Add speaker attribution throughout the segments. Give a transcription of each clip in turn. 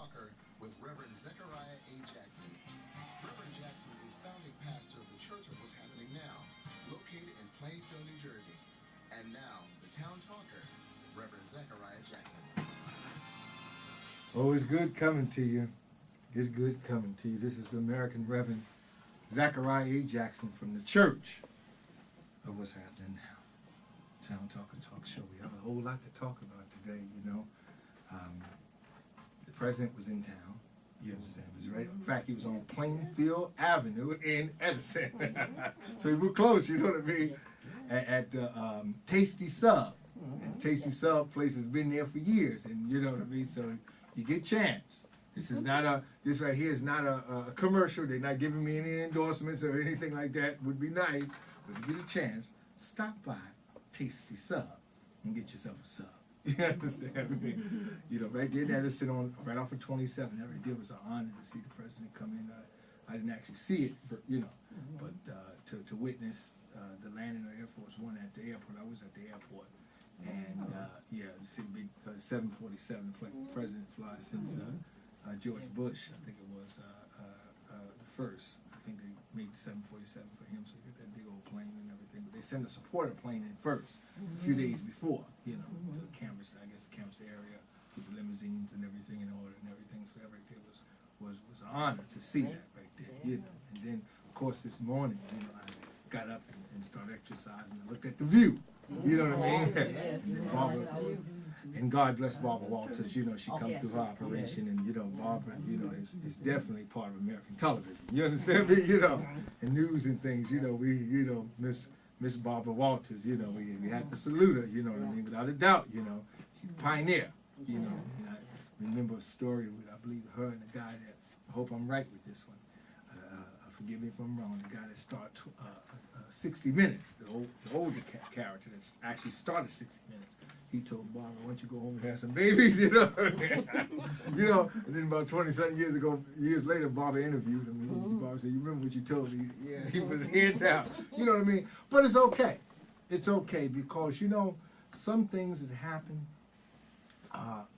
Speaker 1: Talker with Reverend Zechariah A. Jackson. Reverend Jackson is founding pastor of the Church of What's Happening Now, located in Plainfield, New Jersey. And now, the Town Talker, Reverend Zechariah Jackson.
Speaker 2: Oh, it's good coming to you. It's good coming to you. This is the American Reverend Zechariah A. Jackson from the Church of What's Happening Now. Town Talker Talk Show. We have a whole lot to talk about today, you know. The president was in town. You understand? He was right. In fact, he was on Plainfield Avenue in Edison. So we were close, you know what I mean? At Tasty Sub. And Tasty Sub place has been there for years, and you know what I mean? So you get chance. This right here is not a commercial. They're not giving me any endorsements or anything like that. Would be nice, but if you get a chance, stop by Tasty Sub and get yourself a sub. You understand me? You know, right there, that is sit on right off of 27. That right there was an honor to see the president come in. I didn't actually see it, you know, but to witness the landing of Air Force One at the airport. I was at the airport, and yeah, to see big 747 president fly since George Bush. I think it was the first. I think they made the 747 for him, so you get that big old plane and everything. But they send a supporter plane in first, a few days before, you know, to canvas, I guess, canvas the area with the limousines and everything in order and everything. So that right there was an honor to see that right there, you know. And then, of course, this morning, you know, I got up and started exercising and looked at the view. You know what I mean? Barbara, and God bless Barbara Walters. You know, she come through her operation, and you know, Barbara, you know, is definitely part of American television. You understand me? You know, and news and things. You know, Miss Barbara Walters. You know, we have to salute her. You know what I mean? Without a doubt. You know, she's a pioneer. You know, and I remember a story with I believe her and the guy that I hope I'm right with this one. Forgive me if I'm wrong. The guy that started 60 Minutes, the older character that actually started 60 Minutes. He told Barbara, "Why don't you go home and have some babies?" You know, you know. And then about 27 years later, Barbara interviewed him. And Barbara said, "You remember what you told me?" Yeah, he was hands out. You know what I mean? But it's okay. It's okay because you know some things that happen.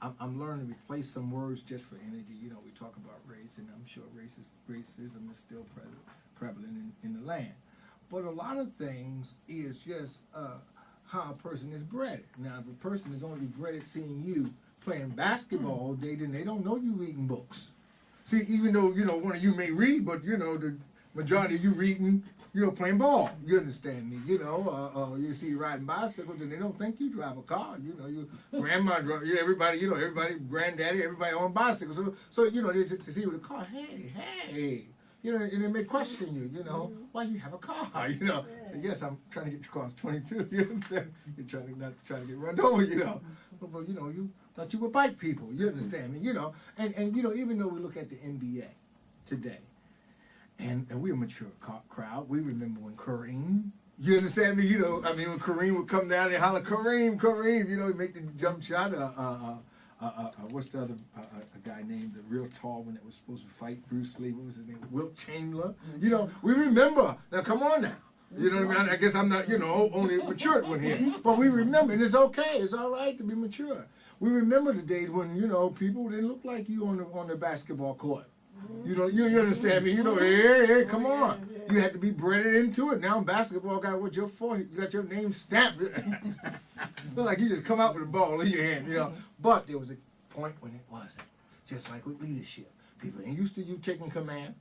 Speaker 2: I'm learning to replace some words just for energy. You know, we talk about race, and I'm sure racism is still prevalent in the land. But a lot of things is just how a person is bred. Now, if a person is only bred at seeing you playing basketball all day, then they don't know you reading books. See, even though, you know, one of you may read, but, you know, the majority of you reading, you know, playing ball. You understand me? You know, you see you riding bicycles, and they don't think you drive a car. You know, your grandma drive, everybody, granddaddy, everybody on bicycles. So you know, to see with a car, hey. You know, and they may question you, you know, why you have a car, you know. And yes, I'm trying to get to cross 22, you understand? You're not trying to get run over, you know. But you know, you thought you were bike people, you understand me, you know. And you know, even though we look at the NBA today, and we're a mature crowd, we remember when Kareem, you understand me, you know, I mean, when Kareem would come down and holler, Kareem, you know, he'd make the jump shot, what's the other a guy named the real tall one that was supposed to fight Bruce Lee? What was his name? Wilt Chamberlain. You know, we remember. Now, come on now. You know what I mean? I guess I'm not, you know, only a mature one here. But we remember, and it's okay. It's all right to be mature. We remember the days when, you know, people didn't look like you on the basketball court. You know, you understand me? You know, hey, come on. You had to be bred into it. Now basketball got what your forehead, you got your name stamped. Look like you just come out with a ball in your hand, you know. But there was a point when it wasn't. Just like with leadership. People ain't used to you taking command.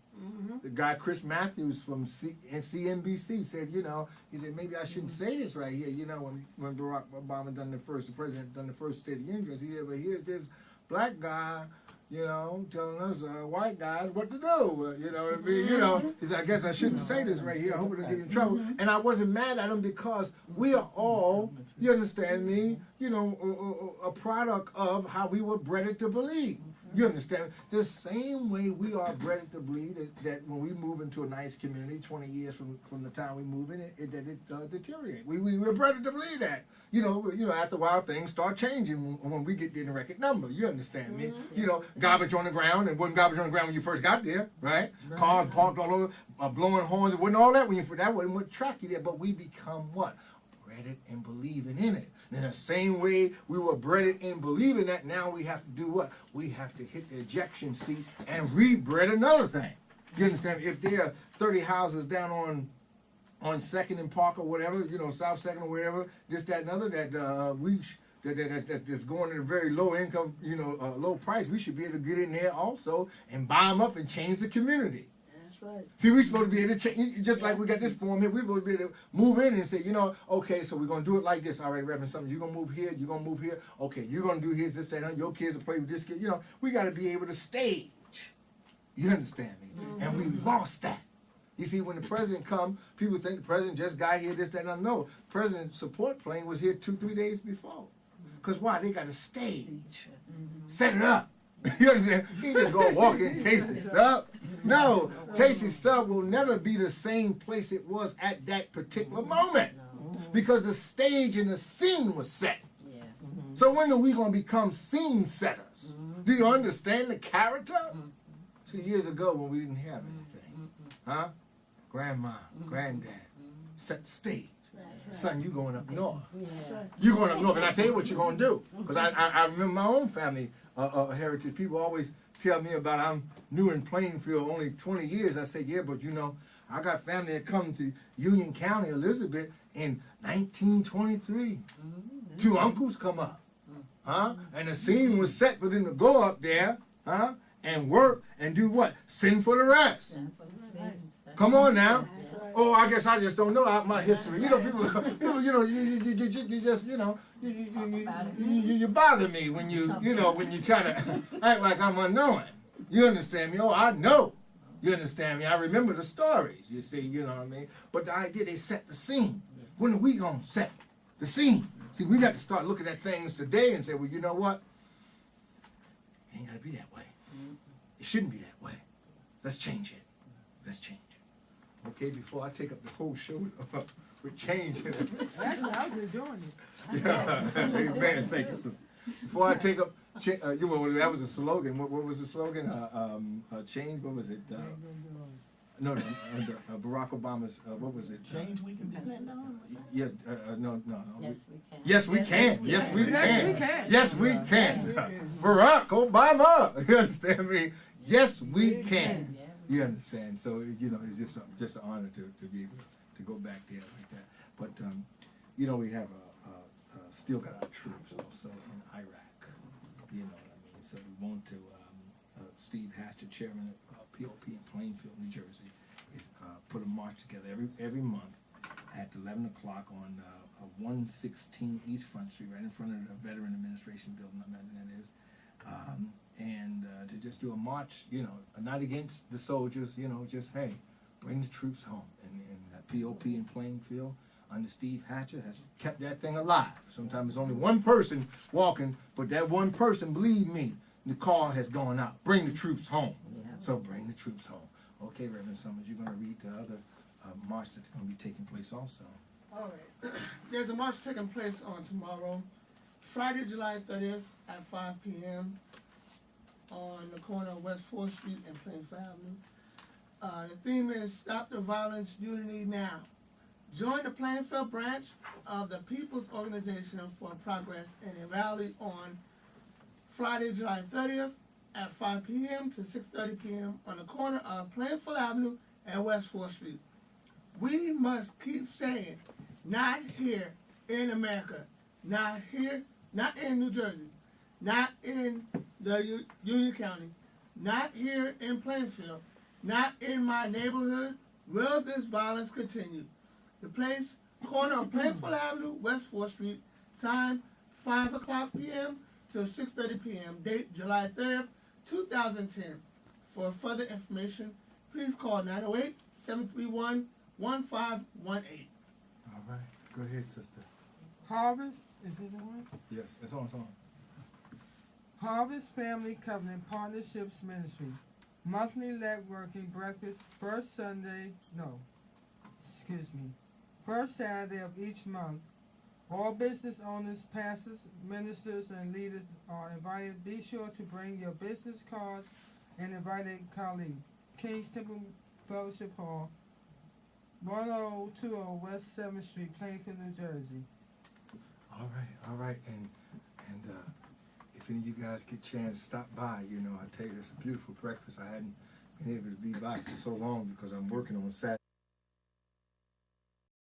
Speaker 2: The guy Chris Matthews from CNBC said, you know, he said, maybe I shouldn't say this right here, you know, when Barack Obama the president done the first State of the Union. He said, but here's this black guy, you know, telling us white guys what to do. You know what I mean? You know, he said, I guess I shouldn't say this right here. I hope I don't get in trouble. And I wasn't mad at him because we are all, you understand me, you know, a product of how we were bred to believe. You understand? The same way we are bred to believe that when we move into a nice community, 20 years from the time we move in, it deteriorates. We were bred to believe that. You know, after a while, things start changing when we get in the record number. You understand me? You know, garbage on the ground. It wasn't garbage on the ground when you first got there, right? Cars parked all over, blowing horns. It wasn't all that that wasn't what track you there. But we become what? Bred it and believing in it. In the same way we were bred in believing that, now we have to do what? We have to hit the ejection seat and rebred another thing. You understand? If there are 30 houses down on 2nd and Park or whatever, South 2nd or whatever, this, that, and other, that's going at a very low income, low price, we should be able to get in there also and buy them up and change the community.
Speaker 3: That's right.
Speaker 2: See, we're supposed to be able to change, just like we got this form here, we're supposed to be able to move in and say, okay, so we're going to do it like this. All right, Reverend, something, you're going to move here, you're going to move here. Okay, you're going to do here, this, that, and your kids will play with this kid. We got to be able to stage. You understand me? Mm-hmm. And we lost that. You see, when the president come, people think the president just got here, this, that, and other. No, president's support plane was here 2-3 days before. Because why? They got a stage. Set it up. You understand? He just go walk in, taste his sub. No, Tasty Sub will never be the same place it was at that particular moment. Because the stage and the scene was set.
Speaker 3: Yeah.
Speaker 2: So when are we going to become scene setters? Do you understand the character? See, years ago when we didn't have anything, huh? Grandma, granddad, set the stage. Son, you going up north. You going up north, and I tell you what you're going to do. Because I remember my own family heritage. People always tell me about I'm new in Plainfield, only 20 years. I say, yeah, but I got family that come to Union County, Elizabeth, in 1923. 2 uncles come up, huh? And the scene was set for them to go up there, huh? And work and do what? Sin for the rest. Come on now. Oh, I guess I just don't know my history. People, you just, you bother me when when you try to act like I'm unknowing. You understand me? Oh, I know. You understand me? I remember the stories, you see, you know what I mean? But the idea, they set the scene. When are we going to set the scene? See, we got to start looking at things today and say, well, you know what? It ain't got to be that way. It shouldn't be that way. Let's change it. Let's change it. Okay, before I take up the whole show with changing it.
Speaker 4: Actually, I was enjoying it.
Speaker 2: Yeah, amen. Thank you, sister. Before I take up, that was a slogan. What was the slogan? Change. What was it? Barack Obama's. What was it?
Speaker 1: Change we can depend on.
Speaker 2: Yes. No.
Speaker 3: Yes, we can.
Speaker 2: Yes, we can. Yes, we can. Barack Obama. You understand me? Yes, we can. You understand? So it's just an honor to be able to go back there like that. But we have still got our troops also in Iraq. You know what I mean? So we want to. Steve Hatcher, chairman of POP in Plainfield, New Jersey, is put a march together every month at 11 o'clock on 116 East Front Street, right in front of the Veteran Administration building, that is. And to just do a march, not against the soldiers, just, hey, bring the troops home. And that POP in Plainfield under Steve Hatcher has kept that thing alive. Sometimes it's only one person walking, but that one person, believe me, the call has gone out. Bring the troops home. Yeah. So bring the troops home. Okay, Reverend Summers, you're going to read the other march that's going to be taking place also.
Speaker 5: All right. There's a march taking place on tomorrow, Friday, July 30th at 5 p.m. on the corner of West 4th Street and Plainfield Avenue. The theme is Stop the Violence, Unity Now. Join the Plainfield branch of the People's Organization for Progress in a rally on Friday, July 30th at 5 p.m. to 6:30 p.m. on the corner of Plainfield Avenue and West 4th Street. We must keep saying, not here in America, not here, not in New Jersey, not in the Union County, not here in Plainfield, not in my neighborhood, will this violence continue. The place, corner of Plainfield Avenue, West 4th Street, time 5 o'clock p.m. to 6:30 p.m. Date July 30th, 2010. For further information, please call 908-731-1518.
Speaker 2: All right. Go ahead, sister.
Speaker 4: Harvest, is it the one?
Speaker 2: Yes, it's on.
Speaker 4: Harvest Family Covenant Partnerships Ministry. Monthly networking breakfast first Saturday of each month. All business owners, pastors, ministers, and leaders are invited. Be sure to bring your business card and invite a colleague. King's Temple Fellowship Hall, 1020 West 7th Street, Plainfield, New Jersey.
Speaker 2: All right, and if any of you guys get a chance, stop by. You know, I tell you, it's a beautiful breakfast. I hadn't been able to be by for so long because I'm working on Saturday.